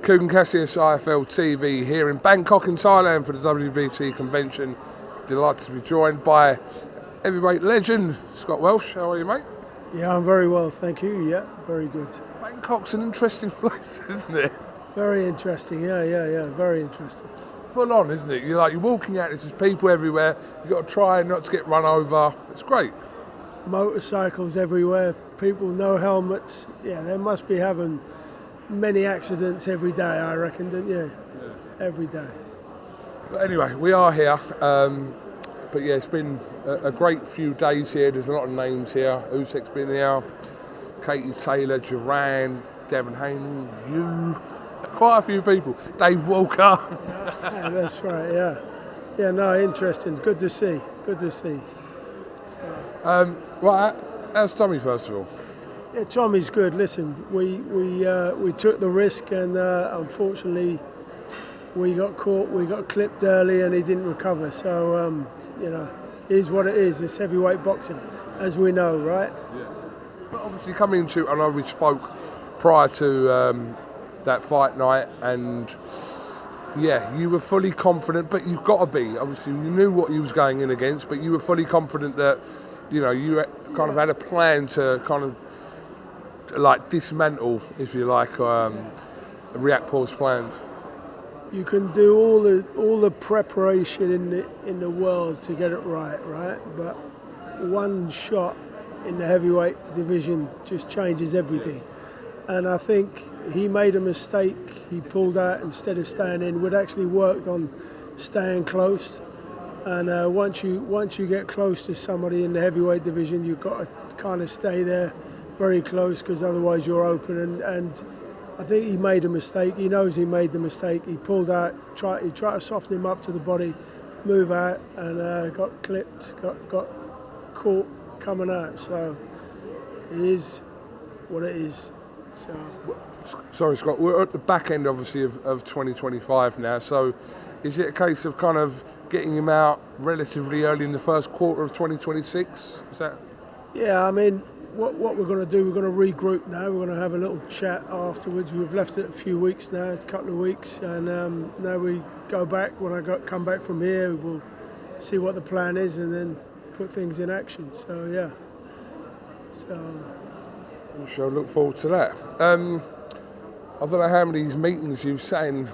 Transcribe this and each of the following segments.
Kugan Cassius IFL TV here in Bangkok in Thailand for the WBC convention. Delighted to be joined by heavyweight legend Scott Welch. How are you, mate? Yeah, I'm very well, thank you. Yeah, very good. Bangkok's an interesting place, isn't it? Very interesting. Yeah. Very interesting. Full on, isn't it? You're walking out, there's people everywhere. You've got to try not to get run over. It's great. Motorcycles everywhere. People, no helmets. Yeah, they must be having many accidents every day, I reckon, don't you? Yeah. Every day. But anyway, we are here. But yeah, it's been a great few days here. There's a lot of names here. Usyk's been here. Katie Taylor, Duran, Devon Haney, you. Quite a few people. Dave Walker. Yeah, that's right, yeah. Yeah, no, interesting. Good to see. So. Right, how's Tommy, first of all? Yeah, Tommy's good. Listen, we took the risk and unfortunately we got caught, we got clipped early and he didn't recover. So, it is what it is. It's heavyweight boxing, as we know, right? Yeah. But obviously coming into, I know we spoke prior to that fight night and yeah, you were fully confident, but you've got to be. Obviously, you knew what you was going in against, but you were fully confident that, you kind of had a plan to kind of like dismantle, if you like, Riakpor's plans. You can do all the preparation in the world to get it right? But one shot in the heavyweight division just changes everything. And I think he made a mistake. He pulled out instead of staying in. We'd actually worked on staying close. And once you get close to somebody in the heavyweight division, you've got to kind of stay there very close because otherwise you're open. And I think he made a mistake. He knows he made the mistake. He pulled out, he tried to soften him up to the body, move out, and got clipped, got caught coming out. So it is what it is. So. Sorry, Scott, we're at the back end, obviously, of 2025 now. So is it a case of kind of getting him out relatively early in the first quarter of 2026? Is that? Yeah, I mean, what we're going to do, we're going to regroup now. We're going to have a little chat afterwards. We've left it a few weeks now, a couple of weeks, and now we go back. When I come back from here, we'll see what the plan is and then put things in action. So, yeah. We shall look forward to that. I don't know how many meetings you've sat in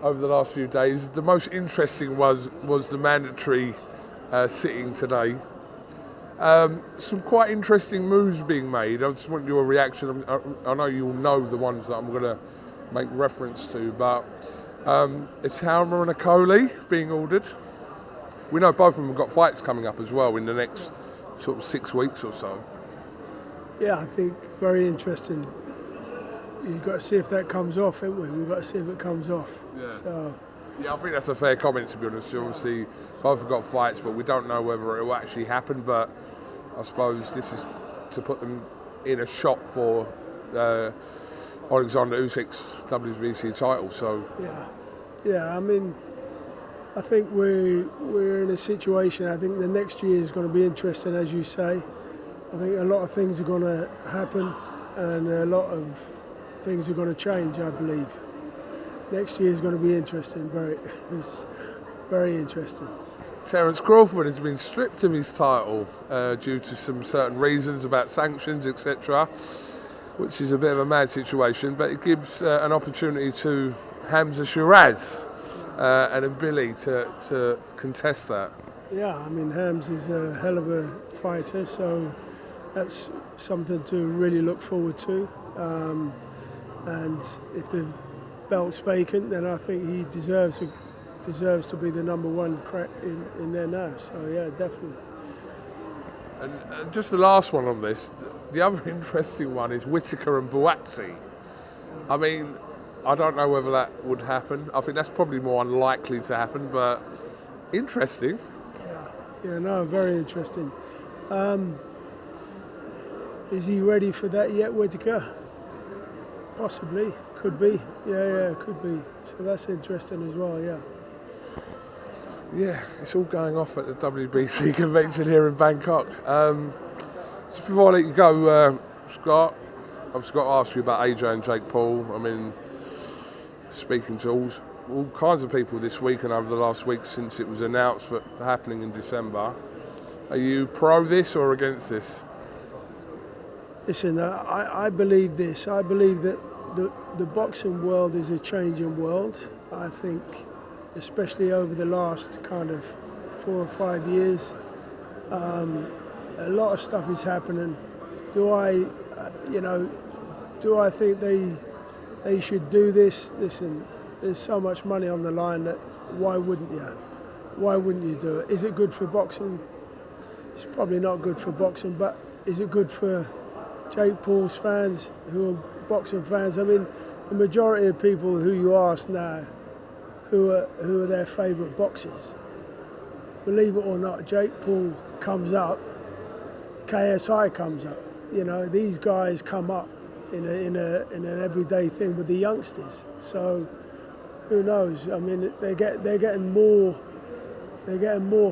over the last few days. The most interesting was the mandatory sitting today. Some quite interesting moves being made. I just want your reaction. I know you'll know the ones that I'm going to make reference to, but it's Halmer and Akoli being ordered. We know both of them have got fights coming up as well in the next sort of 6 weeks or so. Yeah, I think very interesting. You've got to see if that comes off, haven't we? We've got to see if it comes off. Yeah. So. Yeah, I think that's a fair comment, to be honest. Obviously, both have got fights, but we don't know whether it will actually happen. But I suppose this is to put them in a shop for Alexander Usyk's WBC title. So yeah. I mean, I think we're in a situation. I think the next year is going to be interesting, as you say. I think a lot of things are going to happen, and a lot of things are going to change, I believe. Next year is going to be interesting, it's very interesting. Terence Crawford has been stripped of his title due to some certain reasons about sanctions, etc., which is a bit of a mad situation, but it gives an opportunity to Hamza Shiraz and a Billy to contest that. Yeah, I mean, Hams is a hell of a fighter, so that's something to really look forward to. And if the belt's vacant, then I think he deserves to be the number one crack in there now. So yeah, definitely. And just the last one on this, the other interesting one is Whittaker and Buatsi. I mean, I don't know whether that would happen. I think that's probably more unlikely to happen, but interesting. Yeah, no, very interesting. Is he ready for that yet, Whittaker? Possibly, could be. Yeah, could be. So that's interesting as well, yeah. Yeah, it's all going off at the WBC convention here in Bangkok. Just before I let you go, Scott, I've just got to ask you about AJ and Jake Paul. I mean, speaking to all kinds of people this week and over the last week since it was announced for happening in December. Are you pro this or against this? Listen, I believe this. I believe that the boxing world is a changing world. I think, especially over the last kind of 4 or 5 years, a lot of stuff is happening. Do I think they should do this? Listen, there's so much money on the line that why wouldn't you? Why wouldn't you do it? Is it good for boxing? It's probably not good for boxing, but is it good for Jake Paul's fans who are boxing fans? I mean, the majority of people who you ask now who are their favourite boxers, believe it or not, Jake Paul comes up, KSI comes up. You know, these guys come up in an everyday thing with the youngsters. So who knows? I mean, they're getting more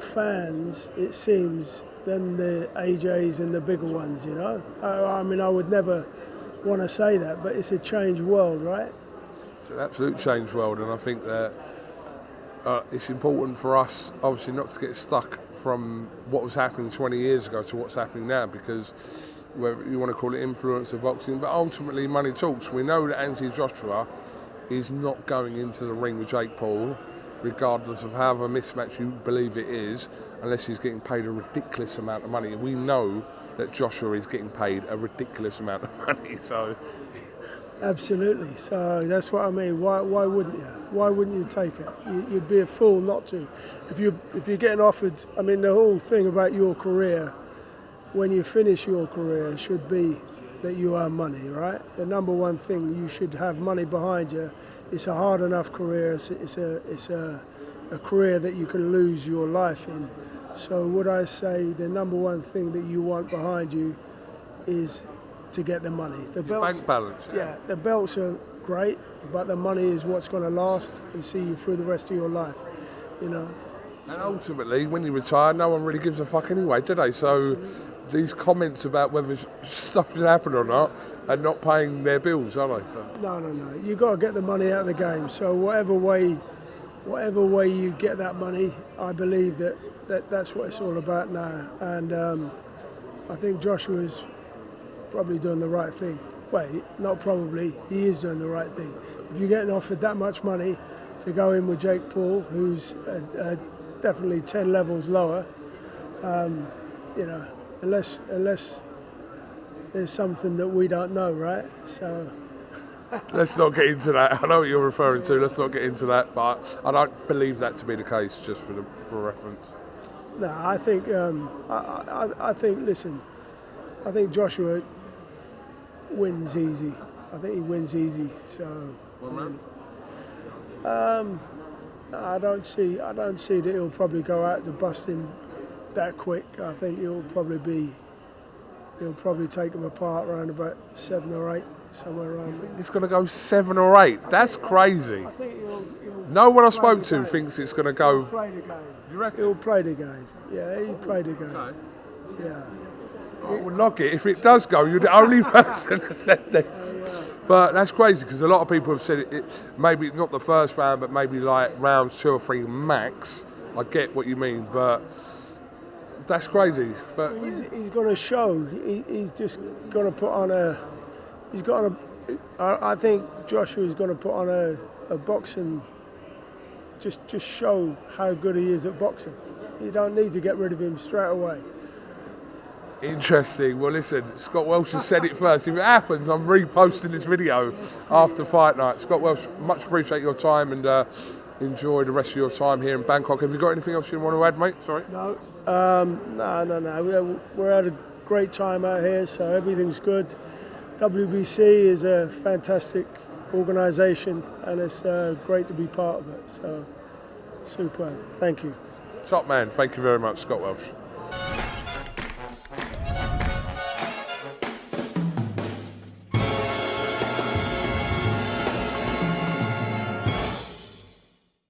fans, it seems, than the AJs and the bigger ones. You know, I mean, I would never want to say that, but it's a changed world, right? It's an absolute changed world, and I think that it's important for us, obviously, not to get stuck from what was happening 20 years ago to what's happening now, because whether you want to call it influence of boxing, but ultimately money talks. We know that Anthony Joshua is not going into the ring with Jake Paul, regardless of however mismatch you believe it is, unless he's getting paid a ridiculous amount of money. We know that Joshua is getting paid a ridiculous amount of money, so... Absolutely. So that's what I mean. Why wouldn't you? Why wouldn't you take it? You'd be a fool not to. If you're getting offered, I mean, the whole thing about your career, when you finish your career, should be that you earn money, right? The number one thing, you should have money behind you. It's a hard enough career. It's a career that you can lose your life in. So would I say the number one thing that you want behind you is to get the money. The belts, bank balance. Yeah, the belts are great, but the money is what's going to last and see you through the rest of your life, you know. And ultimately, when you retire, no one really gives a fuck anyway, do they? So absolutely. These comments about whether stuff should happen or not are not paying their bills, are they? So. No. You've got to get the money out of the game. So whatever way you get that money, I believe that's what it's all about now. And I think Joshua's probably doing the right thing. Wait, not probably, he is doing the right thing. If you're getting offered that much money to go in with Jake Paul, who's definitely 10 levels lower, you know, unless there's something that we don't know, right? So. Let's not get into that. I know what you're referring to. Let's not get into that, but I don't believe that to be the case, just for reference. No, I think, listen, I think Joshua wins easy. I think he wins easy. So, I don't see that he'll probably go out to bust him that quick. I think he'll probably take him apart around about 7 or 8, somewhere around there. It's going to go 7 or 8. That's crazy. I think he'll no one I spoke to thinks it's going to go. He'll play the game. You reckon? He'll play the game. Yeah, he'll play the game. No. Yeah. I will knock it. If it does go, you're the only person that said this. But that's crazy because a lot of people have said it maybe not the first round, but maybe like rounds 2 or 3 max. I get what you mean, but that's crazy. But he's going to show. He's just going to put on a. He's got a. I think Joshua is going to put on a boxing. Just show how good he is at boxing. You don't need to get rid of him straight away. Interesting. Well, listen, Scott Welch has said it first. If it happens, I'm reposting this video after fight night. Scott Welch, much appreciate your time and enjoy the rest of your time here in Bangkok. Have you got anything else you want to add, mate? Sorry. No. No. We're at a great time out here, so everything's good. WBC is a fantastic organisation, and it's great to be part of it. So, superb. Thank you. Top man. Thank you very much, Scott Welch.